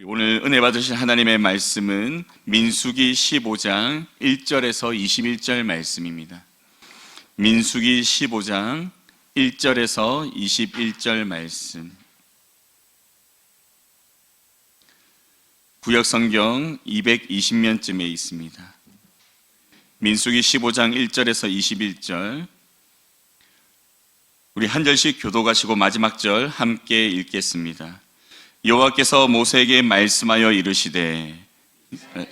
오늘 은혜 받으신 하나님의 말씀은 민수기 15장 1절에서 21절 말씀입니다. 민수기 15장 1절에서 21절 말씀. 구역성경 220면쯤에 있습니다. 민수기 15장 1절에서 21절. 우리 한 절씩 교독하시고 마지막 절 함께 읽겠습니다. 여호와께서 모세에게 말씀하여 이르시되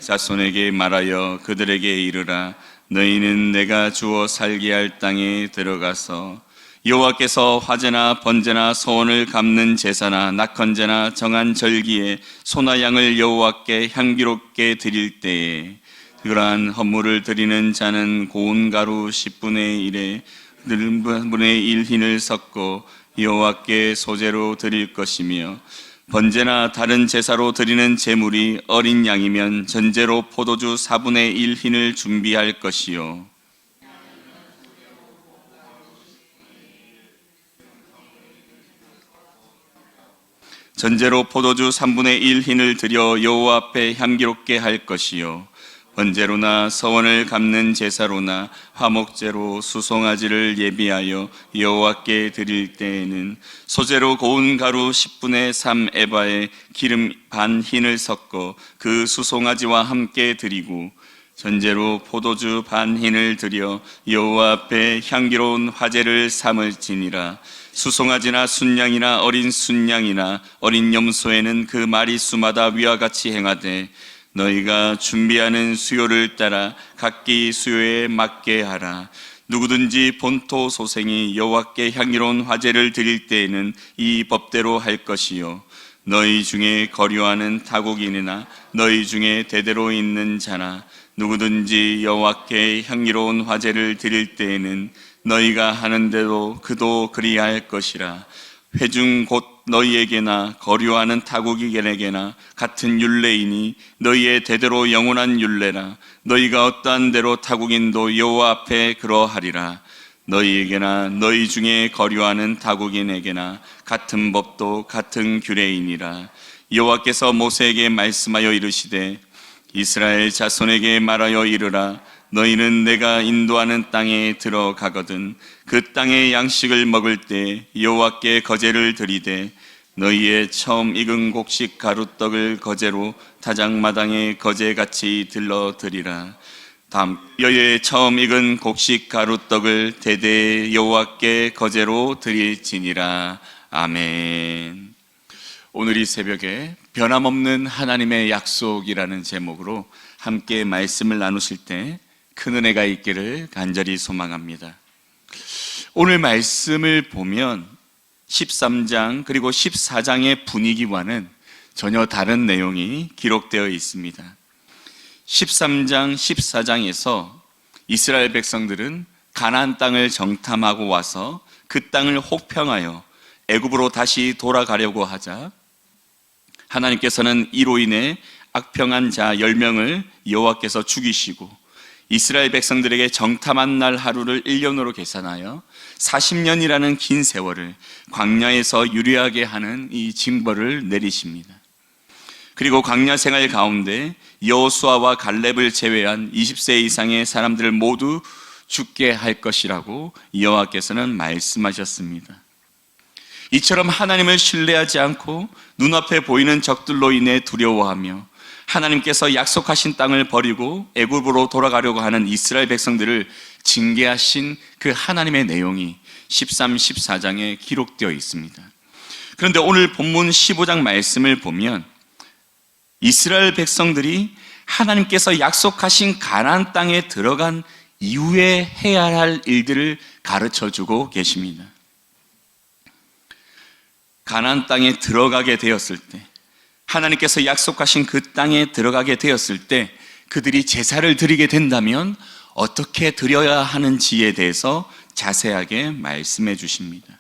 자손에게 말하여 그들에게 이르라. 너희는 내가 주어 살게 할 땅에 들어가서 여호와께서 화제나 번제나 소원을 갚는 제사나 낙헌제나 정한 절기에 소나 양을 여호와께 향기롭게 드릴 때에 그러한 헌물을 드리는 자는 고운 가루 10분의 1에 1분의 1 흰을 섞고 여호와께 소제로 드릴 것이며, 번제나 다른 제사로 드리는 제물이 어린 양이면 전제로 포도주 4분의 1 흰을 준비할 것이요, 전제로 포도주 3분의 1 흰을 드려 여호와 앞에 향기롭게 할 것이요, 번제로나 서원을 갚는 제사로나 화목제로 수송아지를 예비하여 여호와께 드릴 때에는 소제로 고운 가루 10분의 3 에바에 기름 반 흰을 섞어 그 수송아지와 함께 드리고, 전제로 포도주 반 흰을 드려 여호와 앞에 향기로운 화제를 삼을지니라. 수송아지나 순양이나 어린 순양이나 어린 염소에는 그 마리수마다 위와 같이 행하되 너희가 준비하는 수요를 따라 각기 수요에 맞게 하라. 누구든지 본토 소생이 여호와께 향기로운 화제를 드릴 때에는 이 법대로 할 것이요, 너희 중에 거류하는 타국인이나 너희 중에 대대로 있는 자나 누구든지 여호와께 향기로운 화제를 드릴 때에는 너희가 하는 대로 그도 그리할 것이라. 회중 곧 너희에게나 거류하는 타국인에게나 같은 율례이니 너희의 대대로 영원한 율례라. 너희가 어떠한 대로 타국인도 여호와 앞에 그러하리라. 너희에게나 너희 중에 거류하는 타국인에게나 같은 법도 같은 규례이니라. 여호와께서 모세에게 말씀하여 이르시되 이스라엘 자손에게 말하여 이르라. 너희는 내가 인도하는 땅에 들어가거든 그 땅의 양식을 먹을 때 여호와께 거제를 드리되 너희의 처음 익은 곡식 가루떡을 거제로 타작마당에 거제같이 들러드리라. 너희의 처음 익은 곡식 가루떡을 대대 여호와께 거제로 드릴지니라. 아멘. 오늘 이 새벽에 변함없는 하나님의 약속이라는 제목으로 함께 말씀을 나누실 때 큰 은혜가 있기를 간절히 소망합니다. 오늘 말씀을 보면 13장 그리고 14장의 분위기와는 전혀 다른 내용이 기록되어 있습니다. 13장, 14장에서 이스라엘 백성들은 가나안 땅을 정탐하고 와서 그 땅을 혹평하여 애굽으로 다시 돌아가려고 하자 하나님께서는 이로 인해 악평한 자 10명을 여호와께서 죽이시고 이스라엘 백성들에게 정탐한 날 하루를 1년으로 계산하여 40년이라는 긴 세월을 광야에서 유리하게 하는 이 징벌을 내리십니다. 그리고 광야 생활 가운데 여호수아와 갈렙을 제외한 20세 이상의 사람들을 모두 죽게 할 것이라고 여호와께서는 말씀하셨습니다. 이처럼 하나님을 신뢰하지 않고 눈앞에 보이는 적들로 인해 두려워하며 하나님께서 약속하신 땅을 버리고 애굽으로 돌아가려고 하는 이스라엘 백성들을 징계하신 그 하나님의 내용이 13, 14장에 기록되어 있습니다. 그런데 오늘 본문 15장 말씀을 보면 이스라엘 백성들이 하나님께서 약속하신 가나안 땅에 들어간 이후에 해야 할 일들을 가르쳐주고 계십니다. 가나안 땅에 들어가게 되었을 때, 하나님께서 약속하신 그 땅에 들어가게 되었을 때 그들이 제사를 드리게 된다면 어떻게 드려야 하는지에 대해서 자세하게 말씀해 주십니다.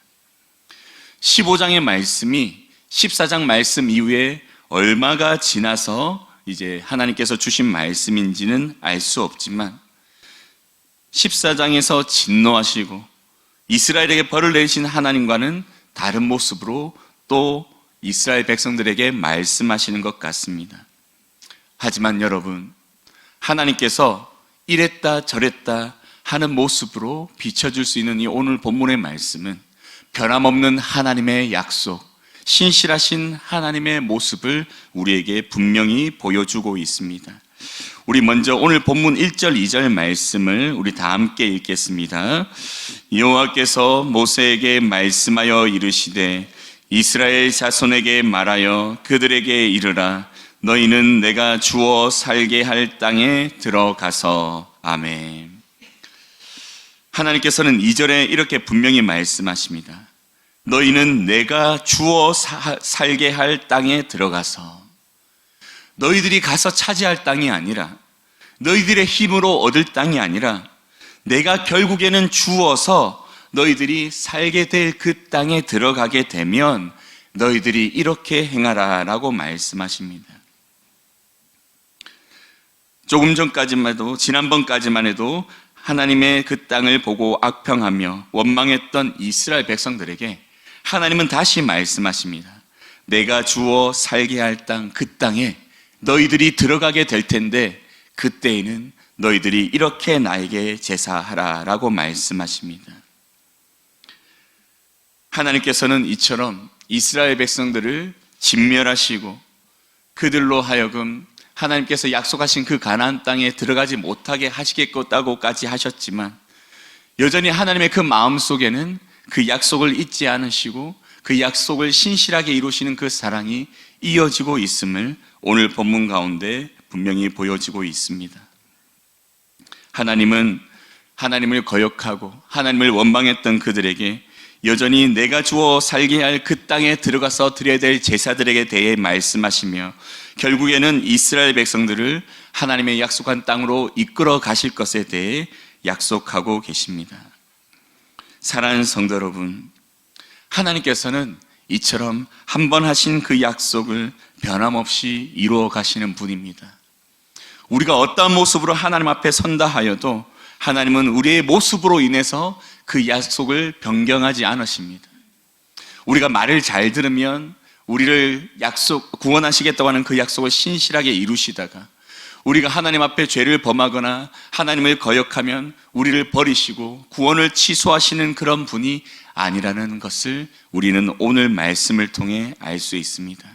15장의 말씀이 14장 말씀 이후에 얼마가 지나서 이제 하나님께서 주신 말씀인지는 알 수 없지만 14장에서 진노하시고 이스라엘에게 벌을 내리신 하나님과는 다른 모습으로 또 이스라엘 백성들에게 말씀하시는 것 같습니다. 하지만 여러분, 하나님께서 이랬다 저랬다 하는 모습으로 비춰줄 수 있는 이 오늘 본문의 말씀은 변함없는 하나님의 약속, 신실하신 하나님의 모습을 우리에게 분명히 보여주고 있습니다. 우리 먼저 오늘 본문 1절 2절 말씀을 우리 다 함께 읽겠습니다. 여호와께서 모세에게 말씀하여 이르시되 이스라엘 자손에게 말하여 그들에게 이르라 너희는 내가 주어 살게 할 땅에 들어가서. 아멘. 하나님께서는 2절에 이렇게 분명히 말씀하십니다. 너희는 내가 주어 살게 할 땅에 들어가서. 너희들이 가서 차지할 땅이 아니라, 너희들의 힘으로 얻을 땅이 아니라, 내가 결국에는 주어서 너희들이 살게 될 그 땅에 들어가게 되면 너희들이 이렇게 행하라 라고 말씀하십니다. 조금 전까지만 해도, 지난번까지만 해도 하나님의 그 땅을 보고 악평하며 원망했던 이스라엘 백성들에게 하나님은 다시 말씀하십니다. 내가 주어 살게 할 땅, 그 땅에 너희들이 들어가게 될 텐데 그때에는 너희들이 이렇게 나에게 제사하라 라고 말씀하십니다. 하나님께서는 이처럼 이스라엘 백성들을 진멸하시고 그들로 하여금 하나님께서 약속하신 그 가나안 땅에 들어가지 못하게 하시겠다고까지 하셨지만 여전히 하나님의 그 마음속에는 그 약속을 잊지 않으시고 그 약속을 신실하게 이루시는 그 사랑이 이어지고 있음을 오늘 본문 가운데 분명히 보여지고 있습니다. 하나님은 하나님을 거역하고 하나님을 원망했던 그들에게 여전히 내가 주어 살게 할 그 땅에 들어가서 드려야 될 제사들에게 대해 말씀하시며 결국에는 이스라엘 백성들을 하나님의 약속한 땅으로 이끌어 가실 것에 대해 약속하고 계십니다. 사랑하는 성도 여러분, 하나님께서는 이처럼 한 번 하신 그 약속을 변함없이 이루어 가시는 분입니다. 우리가 어떠한 모습으로 하나님 앞에 선다 하여도 하나님은 우리의 모습으로 인해서 그 약속을 변경하지 않으십니다. 우리가 말을 잘 들으면 우리를 구원하시겠다고 하는 그 약속을 신실하게 이루시다가 우리가 하나님 앞에 죄를 범하거나 하나님을 거역하면 우리를 버리시고 구원을 취소하시는 그런 분이 아니라는 것을 우리는 오늘 말씀을 통해 알 수 있습니다.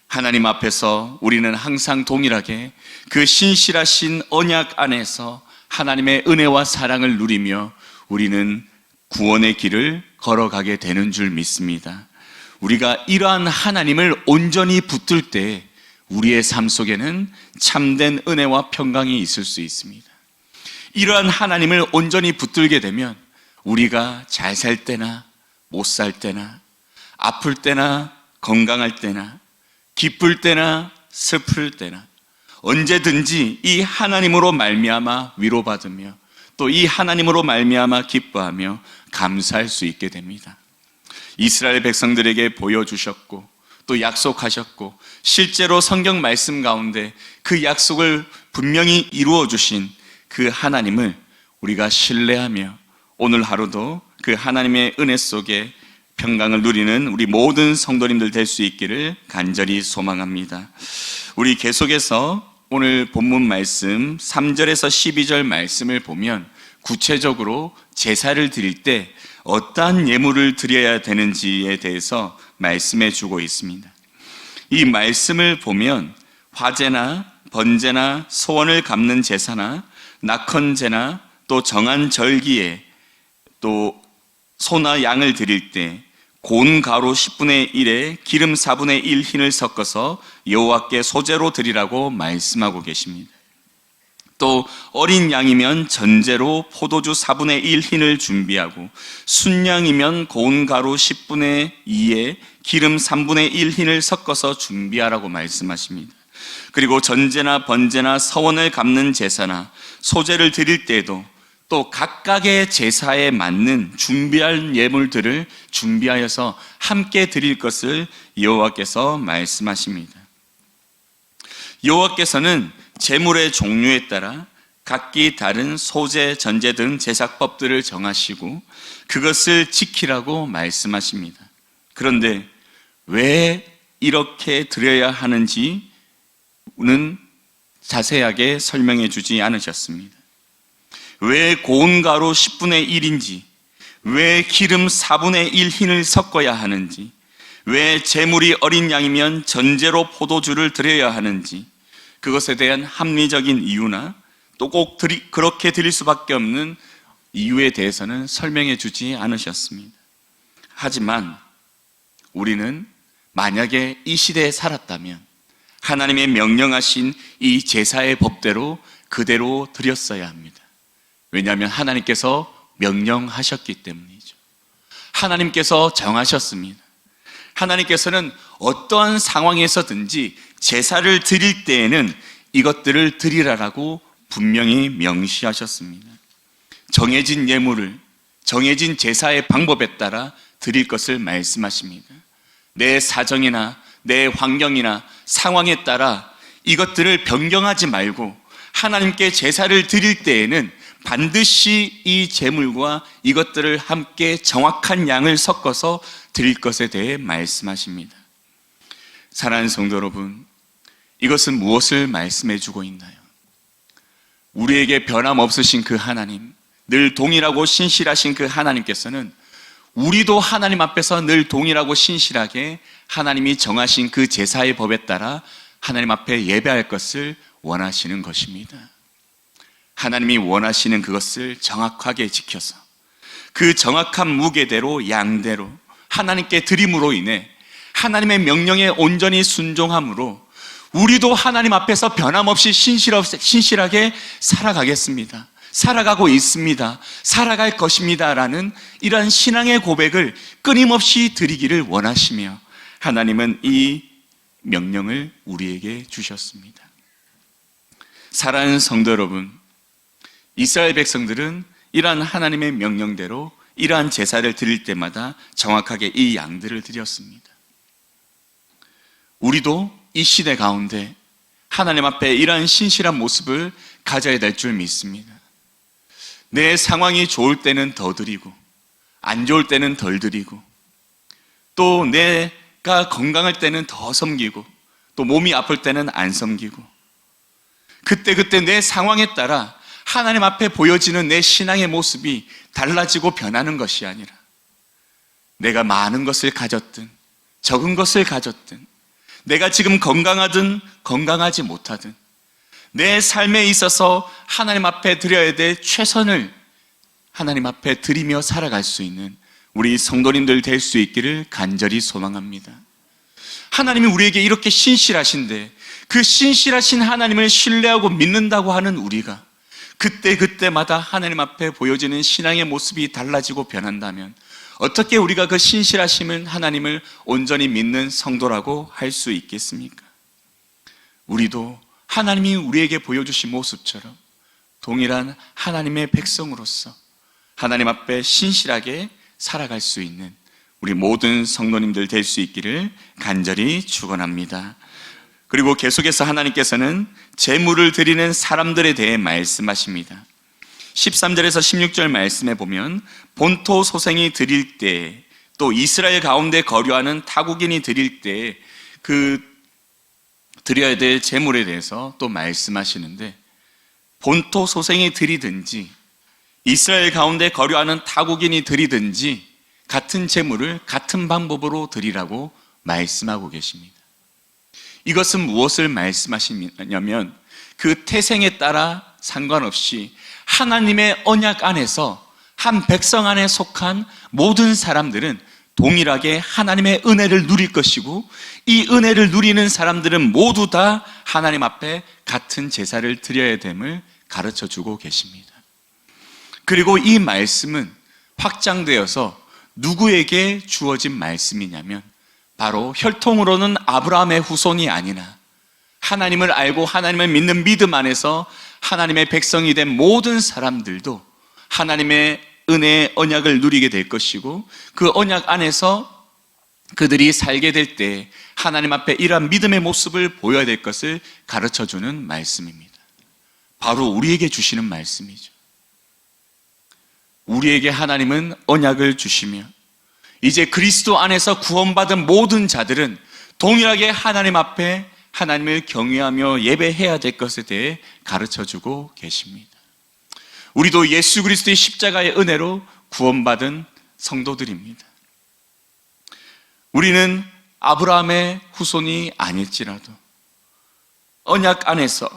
하나님 앞에서 우리는 항상 동일하게 그 신실하신 언약 안에서 하나님의 은혜와 사랑을 누리며 우리는 구원의 길을 걸어가게 되는 줄 믿습니다. 우리가 이러한 하나님을 온전히 붙들 때 우리의 삶 속에는 참된 은혜와 평강이 있을 수 있습니다. 이러한 하나님을 온전히 붙들게 되면 우리가 잘 살 때나 못 살 때나 아플 때나 건강할 때나 기쁠 때나 슬플 때나 언제든지 이 하나님으로 말미암아 위로받으며 또 이 하나님으로 말미암아 기뻐하며 감사할 수 있게 됩니다. 이스라엘 백성들에게 보여주셨고 또 약속하셨고 실제로 성경 말씀 가운데 그 약속을 분명히 이루어 주신 그 하나님을 우리가 신뢰하며 오늘 하루도 그 하나님의 은혜 속에 평강을 누리는 우리 모든 성도님들 될 수 있기를 간절히 소망합니다. 우리 계속해서 오늘 본문 말씀 3절에서 12절 말씀을 보면 구체적으로 제사를 드릴 때 어떠한 예물을 드려야 되는지에 대해서 말씀해 주고 있습니다. 이 말씀을 보면 화제나 번제나 소원을 갚는 제사나 낙헌제나 또 정한 절기에 또 소나 양을 드릴 때 고운 가루 10분의 1에 기름 4분의 1 흰을 섞어서 여호와께 소제로 드리라고 말씀하고 계십니다. 또 어린 양이면 전제로 포도주 4분의 1 흰을 준비하고 순양이면 고운 가루 10분의 2에 기름 3분의 1 흰을 섞어서 준비하라고 말씀하십니다. 그리고 전제나 번제나 서원을 갚는 제사나 소제를 드릴 때에도 또 각각의 제사에 맞는 준비할 예물들을 준비하여서 함께 드릴 것을 여호와께서 말씀하십니다. 여호와께서는 제물의 종류에 따라 각기 다른 소제, 전제 등 제사법들을 정하시고 그것을 지키라고 말씀하십니다. 그런데 왜 이렇게 드려야 하는지는 자세하게 설명해 주지 않으셨습니다. 왜 고운 가루 10분의 1인지, 왜 기름 4분의 1 흰을 섞어야 하는지, 왜 제물이 어린 양이면 전제로 포도주를 드려야 하는지, 그것에 대한 합리적인 이유나 또 꼭 그렇게 드릴 수밖에 없는 이유에 대해서는 설명해 주지 않으셨습니다. 하지만 우리는 만약에 이 시대에 살았다면 하나님의 명령하신 이 제사의 법대로 그대로 드렸어야 합니다. 왜냐하면 하나님께서 명령하셨기 때문이죠. 하나님께서 정하셨습니다. 하나님께서는 어떠한 상황에서든지 제사를 드릴 때에는 이것들을 드리라라고 분명히 명시하셨습니다. 정해진 예물을 정해진 제사의 방법에 따라 드릴 것을 말씀하십니다. 내 사정이나 내 환경이나 상황에 따라 이것들을 변경하지 말고 하나님께 제사를 드릴 때에는 반드시 이 제물과 이것들을 함께 정확한 양을 섞어서 드릴 것에 대해 말씀하십니다. 사랑하는 성도 여러분, 이것은 무엇을 말씀해 주고 있나요? 우리에게 변함없으신 그 하나님, 늘 동일하고 신실하신 그 하나님께서는 우리도 하나님 앞에서 늘 동일하고 신실하게 하나님이 정하신 그 제사의 법에 따라 하나님 앞에 예배할 것을 원하시는 것입니다. 하나님이 원하시는 그것을 정확하게 지켜서 그 정확한 무게대로 양대로 하나님께 드림으로 인해 하나님의 명령에 온전히 순종함으로 우리도 하나님 앞에서 변함없이 신실하게 살아가겠습니다. 살아가고 있습니다. 살아갈 것입니다. 라는 이러한 신앙의 고백을 끊임없이 드리기를 원하시며 하나님은 이 명령을 우리에게 주셨습니다. 사랑하는 성도 여러분, 이스라엘 백성들은 이러한 하나님의 명령대로 이러한 제사를 드릴 때마다 정확하게 이 양들을 드렸습니다. 우리도 이 시대 가운데 하나님 앞에 이러한 신실한 모습을 가져야 될 줄 믿습니다. 내 상황이 좋을 때는 더 드리고 안 좋을 때는 덜 드리고 또 내가 건강할 때는 더 섬기고 또 몸이 아플 때는 안 섬기고 그때 내 상황에 따라 하나님 앞에 보여지는 내 신앙의 모습이 달라지고 변하는 것이 아니라 내가 많은 것을 가졌든 적은 것을 가졌든 내가 지금 건강하든 건강하지 못하든 내 삶에 있어서 하나님 앞에 드려야 될 최선을 하나님 앞에 드리며 살아갈 수 있는 우리 성도님들 될 수 있기를 간절히 소망합니다. 하나님이 우리에게 이렇게 신실하신데 그 신실하신 하나님을 신뢰하고 믿는다고 하는 우리가 그때마다 하나님 앞에 보여지는 신앙의 모습이 달라지고 변한다면 어떻게 우리가 그 신실하신 하나님을 온전히 믿는 성도라고 할 수 있겠습니까? 우리도 하나님이 우리에게 보여주신 모습처럼 동일한 하나님의 백성으로서 하나님 앞에 신실하게 살아갈 수 있는 우리 모든 성도님들 될 수 있기를 간절히 축원합니다. 그리고 계속해서 하나님께서는 제물을 드리는 사람들에 대해 말씀하십니다. 13절에서 16절 말씀에 보면 본토 소생이 드릴 때 또 이스라엘 가운데 거류하는 타국인이 드릴 때 그 드려야 될 제물에 대해서 또 말씀하시는데 본토 소생이 드리든지 이스라엘 가운데 거류하는 타국인이 드리든지 같은 제물을 같은 방법으로 드리라고 말씀하고 계십니다. 이것은 무엇을 말씀하시냐면 그 태생에 따라 상관없이 하나님의 언약 안에서 한 백성 안에 속한 모든 사람들은 동일하게 하나님의 은혜를 누릴 것이고 이 은혜를 누리는 사람들은 모두 다 하나님 앞에 같은 제사를 드려야 됨을 가르쳐 주고 계십니다. 그리고 이 말씀은 확장되어서 누구에게 주어진 말씀이냐면 바로 혈통으로는 아브라함의 후손이 아니나 하나님을 알고 하나님을 믿는 믿음 안에서 하나님의 백성이 된 모든 사람들도 하나님의 은혜의 언약을 누리게 될 것이고 그 언약 안에서 그들이 살게 될 때 하나님 앞에 이러한 믿음의 모습을 보여야 될 것을 가르쳐주는 말씀입니다. 바로 우리에게 주시는 말씀이죠. 우리에게 하나님은 언약을 주시며 이제 그리스도 안에서 구원받은 모든 자들은 동일하게 하나님 앞에 하나님을 경외하며 예배해야 될 것에 대해 가르쳐주고 계십니다. 우리도 예수 그리스도의 십자가의 은혜로 구원받은 성도들입니다. 우리는 아브라함의 후손이 아닐지라도 언약 안에서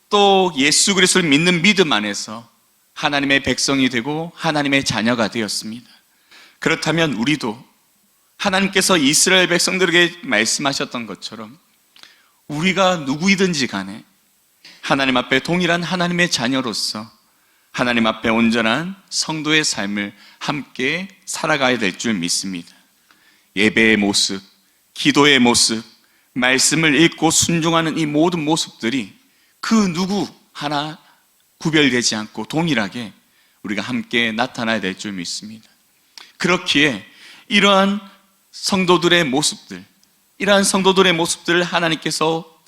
또 예수 그리스도를 믿는 믿음 안에서 하나님의 백성이 되고 하나님의 자녀가 되었습니다. 그렇다면 우리도 하나님께서 이스라엘 백성들에게 말씀하셨던 것처럼 우리가 누구이든지 간에 하나님 앞에 동일한 하나님의 자녀로서 하나님 앞에 온전한 성도의 삶을 함께 살아가야 될 줄 믿습니다. 예배의 모습, 기도의 모습, 말씀을 읽고 순종하는 이 모든 모습들이 그 누구 하나 구별되지 않고 동일하게 우리가 함께 나타나야 될 줄 믿습니다. 그렇기에 이러한 성도들의 모습들을 하나님께서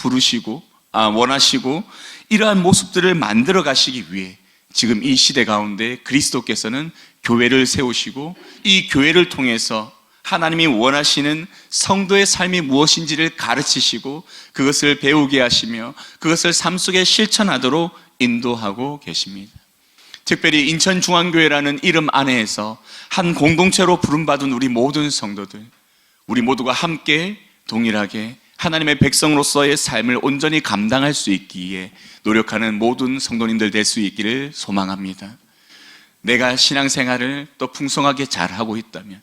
원하시고 이러한 모습들을 만들어 가시기 위해 지금 이 시대 가운데 그리스도께서는 교회를 세우시고 이 교회를 통해서 하나님이 원하시는 성도의 삶이 무엇인지를 가르치시고 그것을 배우게 하시며 그것을 삶 속에 실천하도록 인도하고 계십니다. 특별히 인천중앙교회라는 이름 안에서 한 공동체로 부름받은 우리 모든 성도들, 우리 모두가 함께 동일하게 하나님의 백성으로서의 삶을 온전히 감당할 수 있기에 노력하는 모든 성도님들 될 수 있기를 소망합니다. 내가 신앙생활을 또 풍성하게 잘하고 있다면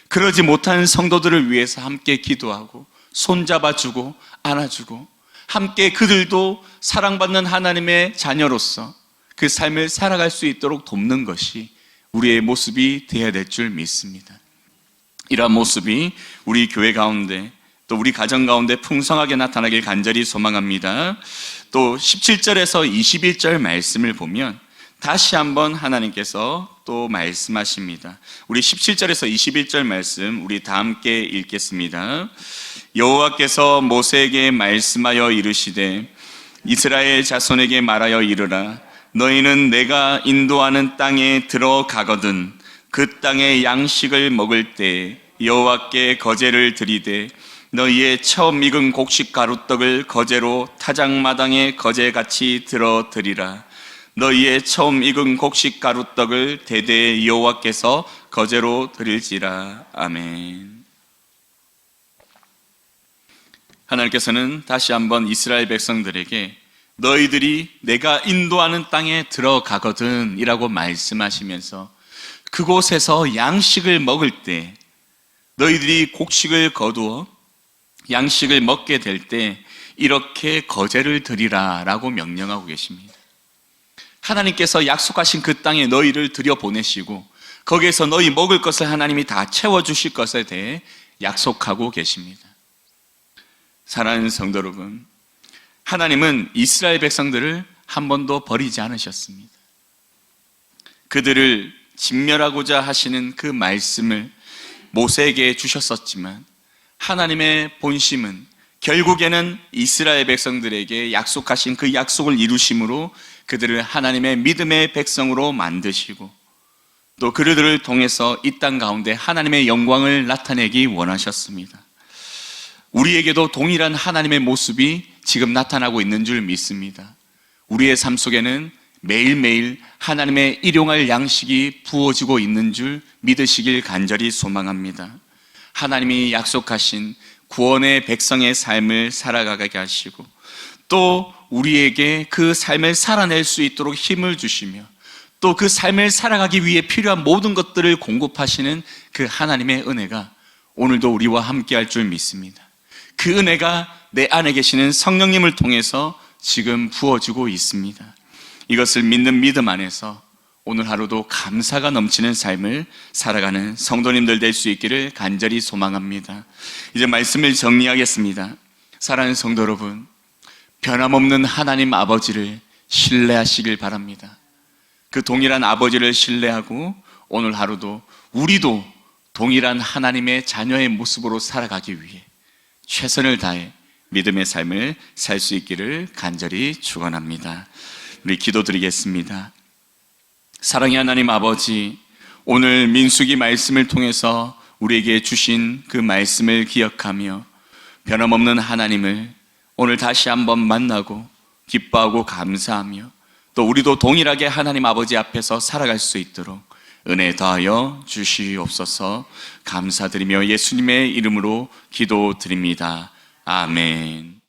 그러지 못한 성도들을 위해서 함께 기도하고 손잡아주고 안아주고 함께 그들도 사랑받는 하나님의 자녀로서 그 삶을 살아갈 수 있도록 돕는 것이 우리의 모습이 되어야 될 줄 믿습니다. 이러한 모습이 우리 교회 가운데 또 우리 가정 가운데 풍성하게 나타나길 간절히 소망합니다. 또 17절에서 21절 말씀을 보면 다시 한번 하나님께서 또 말씀하십니다. 우리 17절에서 21절 말씀 우리 다 함께 읽겠습니다. 여호와께서 모세에게 말씀하여 이르시되 이스라엘 자손에게 말하여 이르라. 너희는 내가 인도하는 땅에 들어가거든 그 땅의 양식을 먹을 때 여호와께 거제를 드리되 너희의 처음 익은 곡식 가루떡을 거제로 타작마당에 거제같이 들어 드리라. 너희의 처음 익은 곡식 가루떡을 대대 여호와께서 거제로 드릴지라. 아멘. 하나님께서는 다시 한번 이스라엘 백성들에게 너희들이 내가 인도하는 땅에 들어가거든 이라고 말씀하시면서 그곳에서 양식을 먹을 때 너희들이 곡식을 거두어 양식을 먹게 될 때 이렇게 거제를 드리라 라고 명령하고 계십니다. 하나님께서 약속하신 그 땅에 너희를 들여보내시고 거기에서 너희 먹을 것을 하나님이 다 채워주실 것에 대해 약속하고 계십니다. 사랑하는 성도 여러분, 하나님은 이스라엘 백성들을 한 번도 버리지 않으셨습니다. 그들을 진멸하고자 하시는 그 말씀을 모세에게 주셨었지만 하나님의 본심은 결국에는 이스라엘 백성들에게 약속하신 그 약속을 이루심으로 그들을 하나님의 믿음의 백성으로 만드시고 또 그들을 통해서 이 땅 가운데 하나님의 영광을 나타내기 원하셨습니다. 우리에게도 동일한 하나님의 모습이 지금 나타나고 있는 줄 믿습니다. 우리의 삶 속에는 매일매일 하나님의 일용할 양식이 부어지고 있는 줄 믿으시길 간절히 소망합니다. 하나님이 약속하신 구원의 백성의 삶을 살아가게 하시고 또 우리에게 그 삶을 살아낼 수 있도록 힘을 주시며 또 그 삶을 살아가기 위해 필요한 모든 것들을 공급하시는 그 하나님의 은혜가 오늘도 우리와 함께 할 줄 믿습니다. 그 은혜가 내 안에 계시는 성령님을 통해서 지금 부어지고 있습니다. 이것을 믿는 믿음 안에서 오늘 하루도 감사가 넘치는 삶을 살아가는 성도님들 될 수 있기를 간절히 소망합니다. 이제 말씀을 정리하겠습니다. 사랑하는 성도 여러분, 변함없는 하나님 아버지를 신뢰하시길 바랍니다. 그 동일한 아버지를 신뢰하고 오늘 하루도 우리도 동일한 하나님의 자녀의 모습으로 살아가기 위해 최선을 다해 믿음의 삶을 살 수 있기를 간절히 축원합니다. 우리 기도드리겠습니다. 사랑의 하나님 아버지, 오늘 민수기 말씀을 통해서 우리에게 주신 그 말씀을 기억하며 변함없는 하나님을 오늘 다시 한번 만나고 기뻐하고 감사하며 또 우리도 동일하게 하나님 아버지 앞에서 살아갈 수 있도록 은혜 더하여 주시옵소서. 감사드리며 예수님의 이름으로 기도드립니다. 아멘.